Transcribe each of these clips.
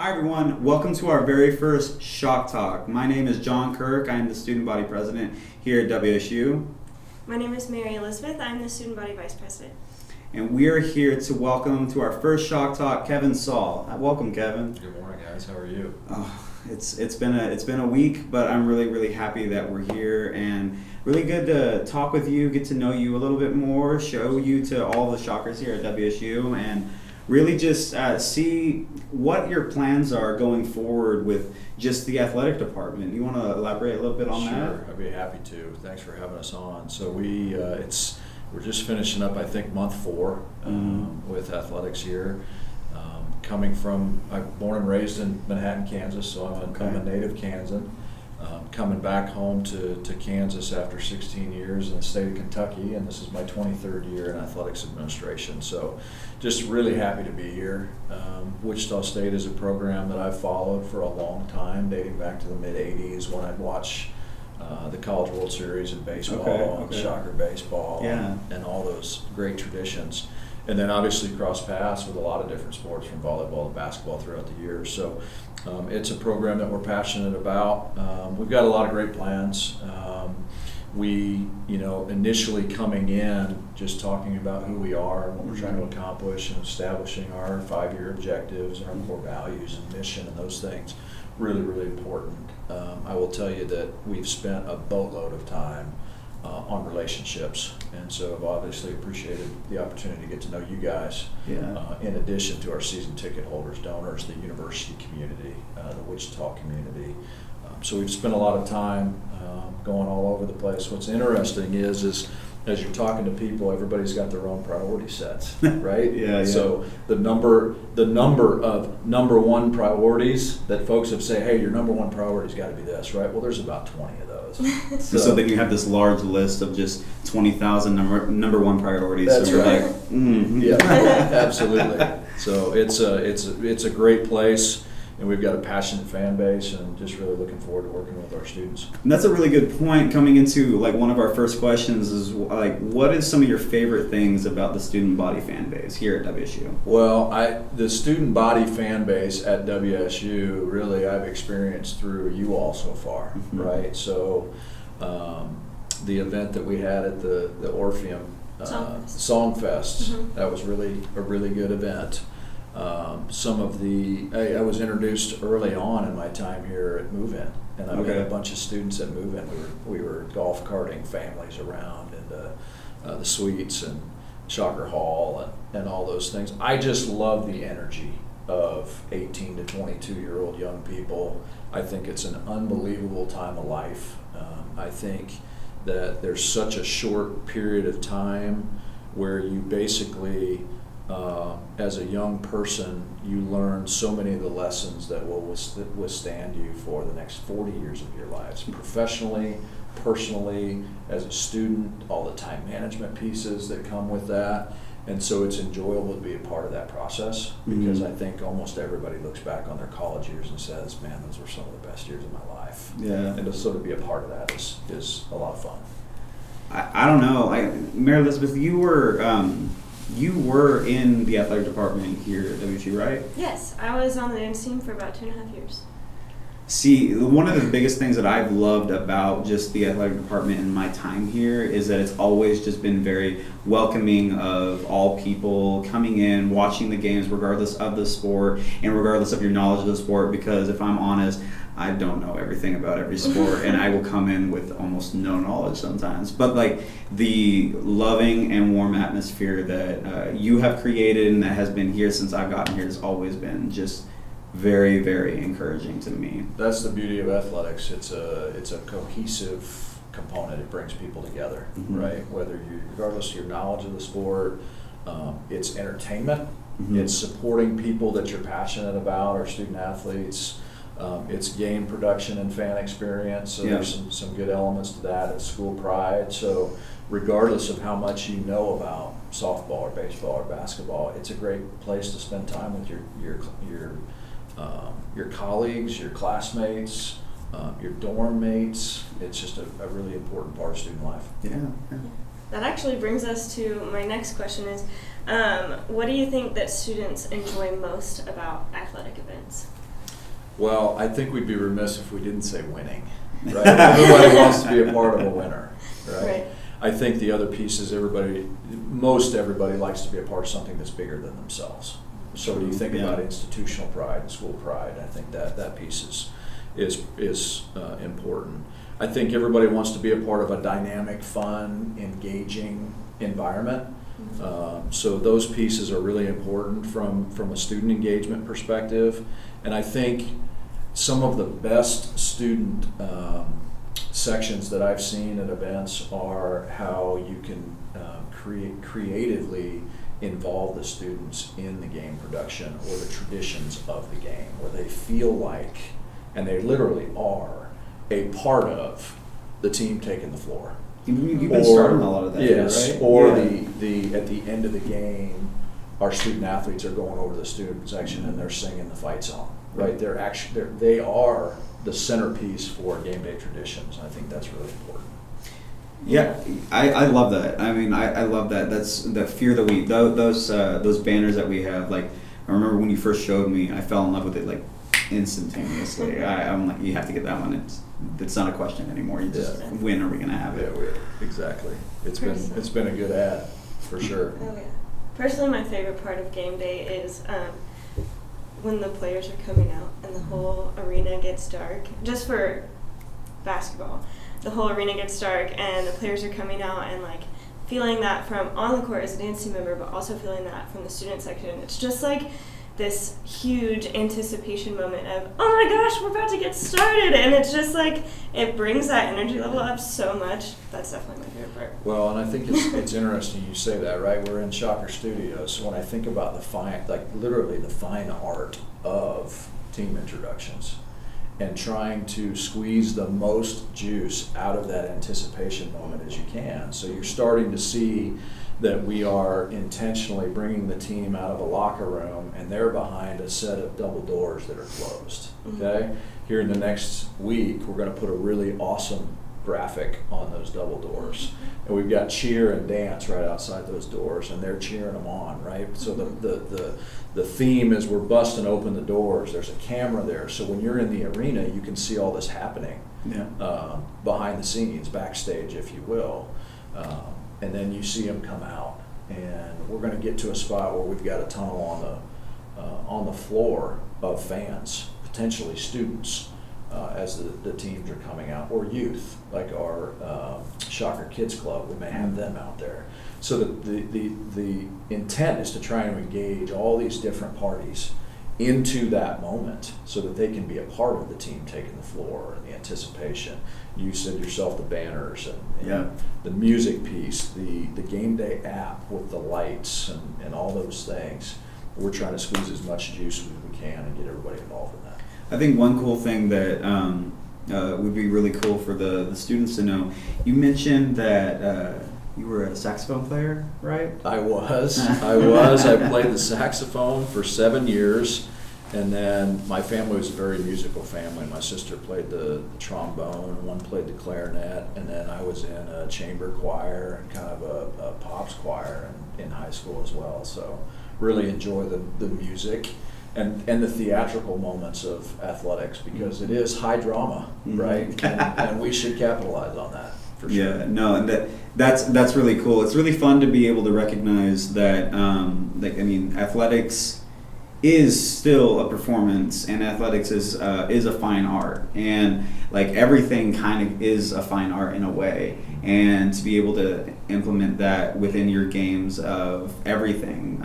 Hi everyone, welcome to our very first Shock Talk. My name is John Kirk. I am the student body president here at WSU. My name is Mary Elizabeth. I'm the student body vice president. And we are here to welcome to our first Shock Talk Kevin Saal. Welcome, Kevin. Good morning, guys. How are you? It's been a week, but I'm really happy that we're here and really good to talk with you, get to know you a little bit more, show you to all the Shockers here at WSU, and really just see what your plans are going forward with just the athletic department. You want to elaborate a little bit on that? Sure, I'd be happy to. Thanks for having us on. So we're just finishing up, I think, month 4 with athletics here. I'm born and raised in Manhattan, Kansas, so I'm a native Kansan. Coming back home to Kansas after 16 years in the state of Kentucky, and this is my 23rd year in athletics administration. So just really happy to be here. Wichita State is a program that I've followed for a long time, dating back to the mid-'80s when I'd watch the College World Series in baseball, and Shocker baseball, and all those great traditions. And then obviously cross paths with a lot of different sports from volleyball to basketball throughout the years. So it's a program that we're passionate about. We've got a lot of great plans. We, initially coming in, just talking about who we are and what we're trying to accomplish and establishing our 5-year objectives and our core values and mission and those things, really important. I will tell you that we've spent a boatload of time on relationships, and so I've obviously appreciated the opportunity to get to know you guys, in addition to our season ticket holders, donors, the university community, the Wichita community. So we've spent a lot of time going all over the place. What's interesting is as you're talking to people, everybody's got their own priority sets, right? So the number of number one priorities that folks have say, hey, your number one priority's got to be this, right? Well, there's about 20 of those. So then you have this large list of just 20,000 number one priorities. That's so right. Like, Yeah, absolutely. So it's a great place. And we've got a passionate fan base, and just really looking forward to working with our students. And that's a really good point coming into like one of our first questions is like, what is some of your favorite things about the student body fan base here at WSU? Well, the student body fan base at WSU really I've experienced through you all so far, right? So the event that we had at the Orpheum Songfest, that was really a really good event. I was introduced early on in my time here at Move-In, and I met a bunch of students at Move-In. We were golf carting families around into the suites and Shocker Hall and all those things. I just love the energy of 18 to 22-year-old young people. I think it's an unbelievable time of life. I think that there's such a short period of time where you basically as a young person, you learn so many of the lessons that will withstand you for the next 40 years of your lives, professionally, personally, as a student, all the time management pieces that come with that. And so it's enjoyable to be a part of that process, because I think almost everybody looks back on their college years and says, man, those were some of the best years of my life. Yeah. And to sort of be a part of that is a lot of fun. I don't know. Mary Elizabeth, you were in the athletic department here at WSU, right? Yes, I was on the dance team for about 2.5 years. See, one of the biggest things that I've loved about just the athletic department in my time here is that it's always just been very welcoming of all people coming in, watching the games regardless of the sport and regardless of your knowledge of the sport, because if I'm honest, I don't know everything about every sport, and I will come in with almost no knowledge sometimes. But like the loving and warm atmosphere that you have created and that has been here since I've gotten here has always been just very encouraging to me. That's the beauty of athletics. It's a cohesive component. It brings people together, right? Regardless of your knowledge of the sport, it's entertainment. It's supporting people that you're passionate about, our student athletes. It's game production and fan experience, so there's some good elements to that. It's school pride, so regardless of how much you know about softball or baseball or basketball, it's a great place to spend time with your colleagues, your classmates, your dorm mates. It's just a really important part of student life. Yeah. That actually brings us to my next question is, what do you think that students enjoy most about athletic events? Well, I think we'd be remiss if we didn't say winning, right? Everybody wants to be a part of a winner, right? Right. I think the other piece is most everybody likes to be a part of something that's bigger than themselves. So when you think Yeah. about institutional pride and school pride, I think that piece is important. I think everybody wants to be a part of a dynamic, fun, engaging environment. So those pieces are really important from a student engagement perspective. And I think some of the best student sections that I've seen at events are how you can creatively involve the students in the game production or the traditions of the game, where they feel like, and they literally are, a part of the team taking the floor. You've been starting a lot of that, yes, right? or Yeah. the at the end of the game, our student athletes are going over to the student section and they're singing the fight song. Right, they are the centerpiece for game day traditions. I think that's really important. Yeah, I love that. I mean, I love that. That's the Fear the Week. Those banners that we have. Like, I remember when you first showed me, I fell in love with it like instantaneously. I'm like, you have to get that one. It's not a question anymore. You just when are we gonna have it? Exactly. It's been a good ad for sure. Oh yeah. Personally, my favorite part of game day is when the players are coming out and the whole arena gets dark. Just for basketball, the whole arena gets dark and the players are coming out and like feeling that from on the court as a dance team member, but also feeling that from the student section. It's just like this huge anticipation moment of, oh my gosh, we're about to get started, and it's just like it brings that energy level up so much. That's definitely my favorite part. Well, and I think it's interesting you say that, right? We're in Shocker Studios, so when I think about literally the fine art of team introductions and trying to squeeze the most juice out of that anticipation moment as you can. So you're starting to see that we are intentionally bringing the team out of a locker room and they're behind a set of double doors that are closed, okay? Here in the next week, we're gonna put a really awesome graphic on those double doors. And we've got cheer and dance right outside those doors and they're cheering them on, right? So the theme is we're busting open the doors. There's a camera there. So when you're in the arena, you can see all this happening behind the scenes, backstage, if you will. And then you see them come out, and we're going to get to a spot where we've got a tunnel on the floor of fans, potentially students, as the teams are coming out, or youth, like our Shocker Kids Club. We may have them out there. So the intent is to try and engage all these different parties into that moment so that they can be a part of the team taking the floor and the anticipation. You said yourself the banners and the music piece, the game day app with the lights and all those things. We're trying to squeeze as much juice as we can and get everybody involved in that. I think one cool thing that would be really cool for the students to know, you mentioned that you were a saxophone player, right? I was. I played the saxophone for 7 years, and then my family was a very musical family. My sister played the trombone, and one played the clarinet, and then I was in a chamber choir and kind of a pops choir in high school as well. So really enjoy the music and the theatrical moments of athletics, because it is high drama, right? And we should capitalize on that. For sure. Yeah, no, and that's really cool. It's really fun to be able to recognize that, athletics is still a performance, and athletics is a fine art, and like everything kind of is a fine art in a way, and to be able to implement that within your games of everything.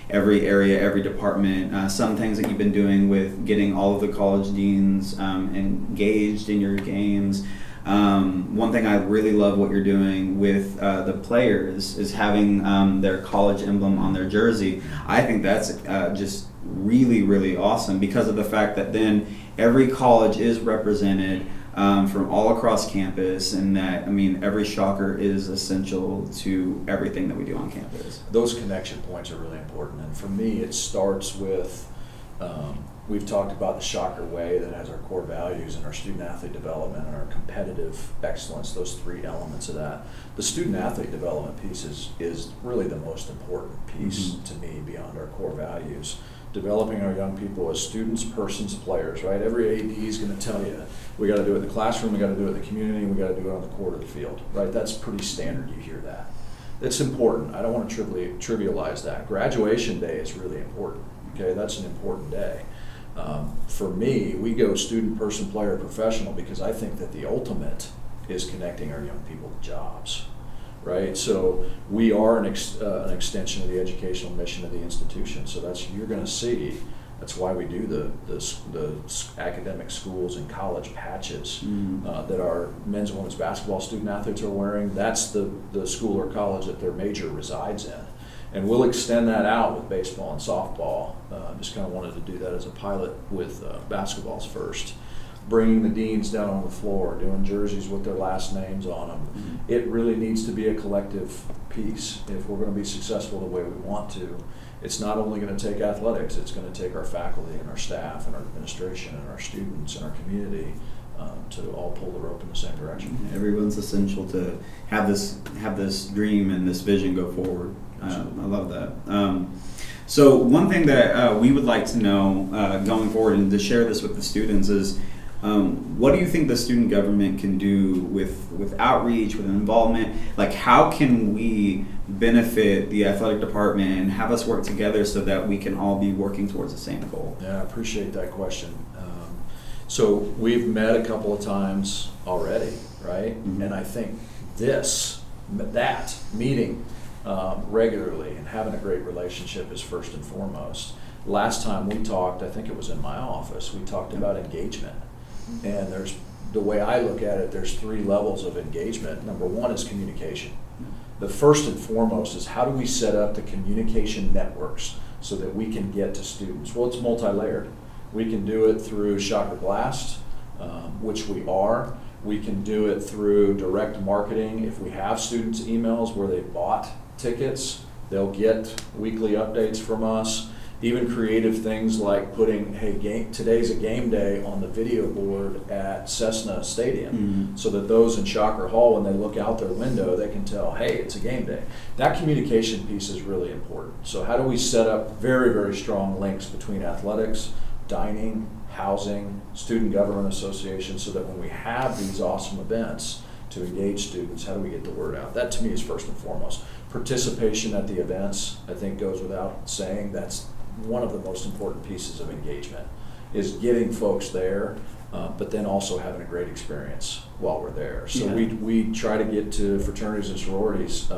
Every area, every department, some things that you've been doing with getting all of the college deans engaged in your games. One thing I really love what you're doing with the players is having their college emblem on their jersey. I think that's just really, really awesome, because of the fact that then every college is represented from all across campus, and that, every Shocker is essential to everything that we do on campus. Those connection points are really important, and for me it starts with we've talked about the Shocker way that has our core values and our student athlete development and our competitive excellence, those three elements of that. The student athlete development piece is really the most important piece to me beyond our core values. developing our young people as students, persons, players, right? Every AD is going to tell you, we got to do it in the classroom, we got to do it in the community, we got to do it on the court of the field, right? That's pretty standard, you hear that. It's important. I don't want to trivialize that. Graduation day is really important, okay? That's an important day. For me, we go student, person, player, professional because I think that the ultimate is connecting our young people to jobs, right? So we are an extension of the educational mission of the institution. So you're going to see. That's why we do the academic schools and college patches that our men's and women's basketball student athletes are wearing. That's the school or college that their major resides in. And we'll extend that out with baseball and softball. Just kind of wanted to do that as a pilot with basketballs first. Bringing the deans down on the floor, doing jerseys with their last names on them. Mm-hmm. It really needs to be a collective piece if we're going to be successful the way we want to. It's not only going to take athletics, it's going to take our faculty and our staff and our administration and our students and our community to all pull the rope in the same direction. Everyone's essential to have this dream and this vision go forward. I love that. So one thing that we would like to know going forward and to share this with the students is what do you think the student government can do with outreach, with involvement? Like, how can we benefit the athletic department and have us work together so that we can all be working towards the same goal? Yeah, I appreciate that question. So we've met a couple of times already, right? Mm-hmm. And I think that meeting regularly and having a great relationship is first and foremost. Last time we talked, I think it was in my office, we talked about engagement. And the way I look at it, there's 3 levels of engagement. Number 1 is communication. The first and foremost is how do we set up the communication networks so that we can get to students? Well, it's multi-layered. We can do it through Shocker Blast, which we are. We can do it through direct marketing. If we have students' emails where they bought tickets, they'll get weekly updates from us. Even creative things like putting, hey, today's a game day on the video board at Cessna Stadium, so that those in Shocker Hall, when they look out their window, they can tell, hey, it's a game day. That communication piece is really important. So how do we set up very, very strong links between athletics, dining, housing, student government association, so that when we have these awesome events to engage students, how do we get the word out? That to me is first and foremost. Participation at the events, I think, goes without saying. That's one of the most important pieces of engagement, is getting folks there, but then also having a great experience while we're there. So we try to get to fraternities and sororities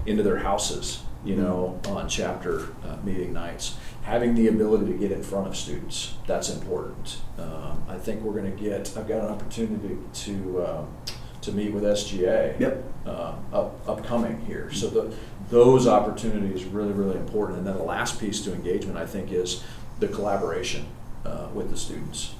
into their houses, on chapter meeting nights. Having the ability to get in front of students, that's important. I think I've got an opportunity to meet with SGA upcoming here. So those opportunities are really, really important. And then the last piece to engagement, I think, is the collaboration with the students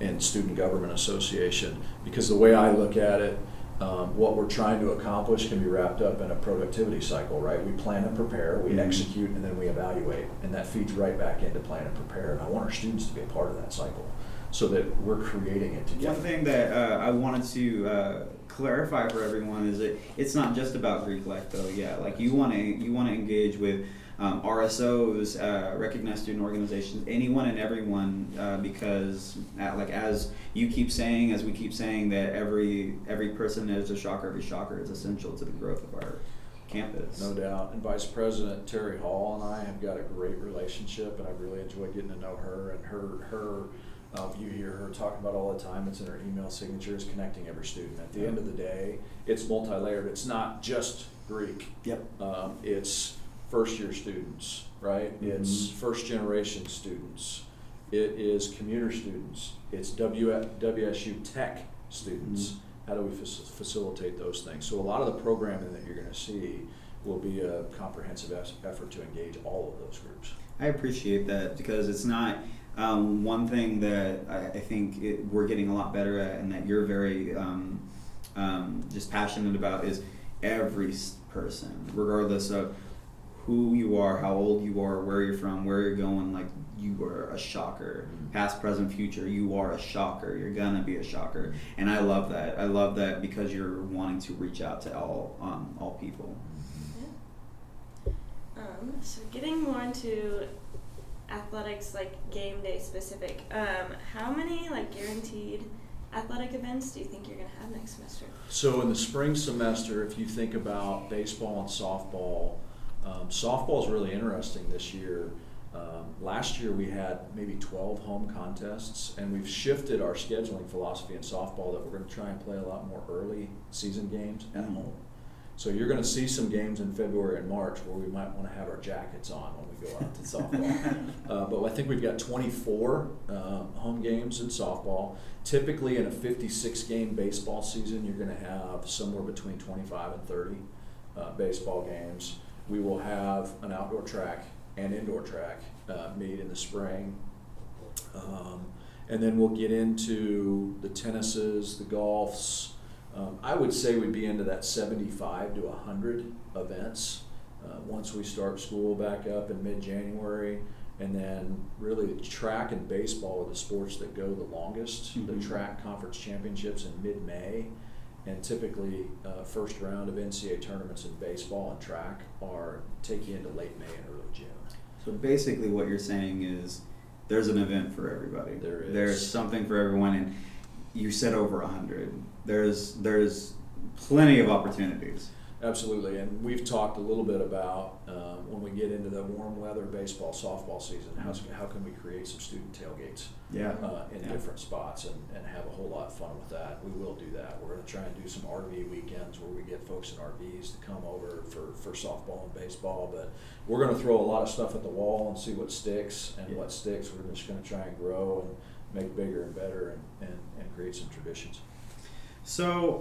and Student Government Association. Because the way I look at it, what we're trying to accomplish can be wrapped up in a productivity cycle, right? We plan and prepare, we execute, and then we evaluate. And that feeds right back into plan and prepare. And I want our students to be a part of that cycle, so that we're creating it together. One thing that I wanted to clarify for everyone is that it's not just about Greek life, though. Yeah, like you want to engage with RSOs, recognized student organizations, anyone and everyone, because as we keep saying that every person is a Shocker, every Shocker is essential to the growth of our campus. No doubt. And Vice President Terry Hall and I have got a great relationship, and I've really enjoyed getting to know her, and her you hear her talk about all the time. It's in her email signatures, connecting every student. At the end of the day, it's multi-layered. It's not just Greek. Yep. It's first-year students, right? It's first-generation students. It is commuter students. It's WSU Tech students. How do we facilitate those things? So a lot of the programming that you're going to see will be a comprehensive effort to engage all of those groups. I appreciate that, because it's not one thing that I think we're getting a lot better at, and that you're very just passionate about, is every person, regardless of who you are, how old you are, where you're from, where you're going, like, you are a Shocker. Past, present, future, you are a Shocker. You're gonna be a Shocker. And I love that. I love that, because you're wanting to reach out to all people. So getting more into athletics, like game day specific, how many like guaranteed athletic events do you think you're going to have next semester? So in the spring semester, if you think about baseball and softball, softball is really interesting this year. Last year we had maybe 12 home contests, and we've shifted our scheduling philosophy in softball that we're going to try and play a lot more early season games at home. So you're going to see some games in February and March where we might want to have our jackets on when we go out to softball. But I think we've got 24 home games in softball. Typically in a 56-game baseball season, you're going to have somewhere between 25 and 30 baseball games. We will have an outdoor track and indoor track meet in the spring. And then we'll get into the tennises, the golfs. I would say we'd be into that 75 to 100 events once we start school back up in mid-January. And then really track and baseball are the sports that go the longest. Mm-hmm. The track conference championships in mid-May, and typically first round of NCAA tournaments in baseball and track are take you into late May and early June. So basically what you're saying is there's an event for everybody. There is. There's something for everyone, and you said over 100. There's plenty of opportunities. Absolutely, and we've talked a little bit about when we get into the warm weather baseball, softball season, how can we create some student tailgates in different spots and have a whole lot of fun with that. We will do that. We're going to try and do some RV weekends where we get folks in RVs to come over for softball and baseball, but we're going to throw a lot of stuff at the wall and see what sticks, and what sticks we're just going to try and grow and make bigger and better and create some traditions. So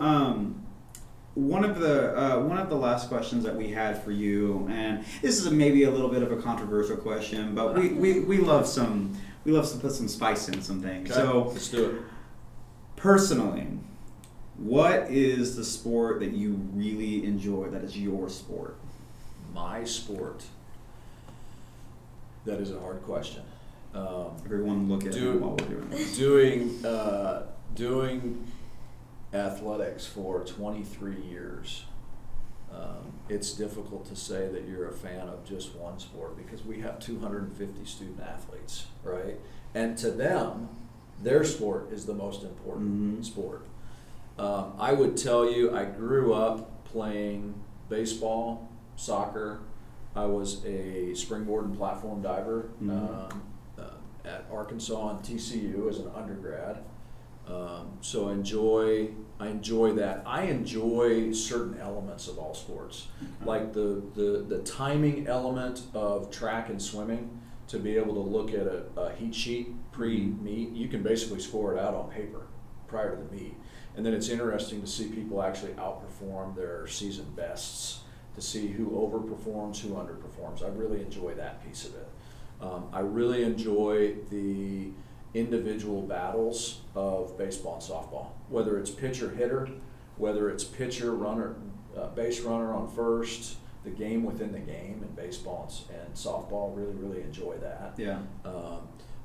one of the last questions that we had for you, and this is maybe a little bit of a controversial question, but we love to put some spice in some things. Okay, so let's do it. Personally, what is the sport that you really enjoy that is your sport? My sport. That is a hard question. Everyone look at me while we're doing this. Doing athletics for 23 years, it's difficult to say that you're a fan of just one sport because we have 250 student athletes, right? And to them, their sport is the most important sport. I would tell you, I grew up playing baseball, soccer. I was a springboard and platform diver at Arkansas and TCU as an undergrad. So I enjoy that. I enjoy certain elements of all sports, like the timing element of track and swimming. To be able to look at a heat sheet pre-meet, you can basically score it out on paper prior to the meet. And then it's interesting to see people actually outperform their season bests, to see who overperforms, who underperforms. I really enjoy that piece of it. I really enjoy the individual battles of baseball and softball, whether it's pitcher hitter, whether it's pitcher runner, base runner on first, the game within the game in baseball and softball. Really enjoy that. Yeah.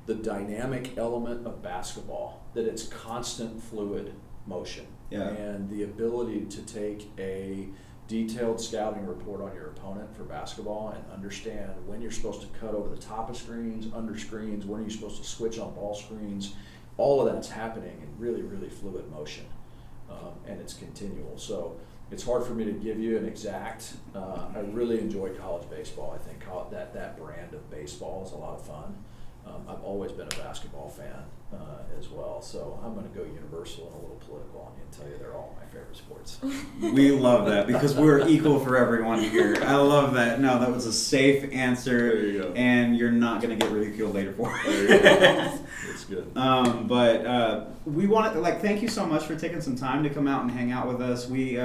The dynamic element of basketball, that it's constant fluid motion, and the ability to take a detailed scouting report on your opponent for basketball and understand when you're supposed to cut over the top of screens, under screens, when are you supposed to switch on ball screens. All of that's happening in really fluid motion, and it's continual. So it's hard for me to give you an exact. I really enjoy college baseball. I think that brand of baseball is a lot of fun. I've always been a basketball fan as well, so I'm going to go universal and a little political on you and tell you they're all my favorite sports. We love that because we're equal for everyone here. I love that. No, that was a safe answer, There you go. and you're not going to get ridiculed later for it. There you go. It's good. But we want to thank you so much for taking some time to come out and hang out with us. We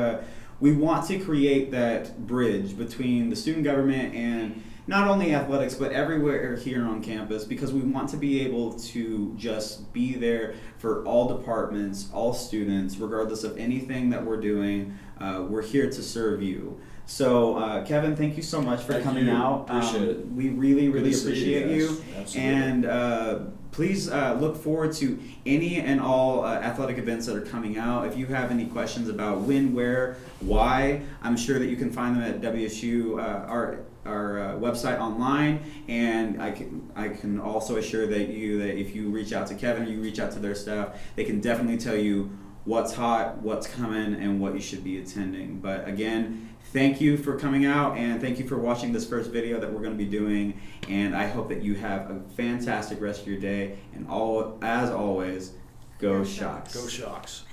want to create that bridge between the student government and not only athletics, but everywhere here on campus, because we want to be able to just be there for all departments, all students, regardless of anything that we're doing. We're here to serve you. So, Kevin, thank you so much for coming out. Appreciate it. We really Good to see appreciate you. guys. Absolutely. And please look forward to any and all athletic events that are coming out. If you have any questions about when, where, why, I'm sure that you can find them at WSU, our website online, and I can also assure that if you reach out to Kevin or you reach out to their staff, they can definitely tell you what's hot, what's coming, and what you should be attending. But again, thank you for coming out, and thank you for watching this first video that we're going to be doing, and I hope that you have a fantastic rest of your day, and as always, go Shocks. Go Shocks.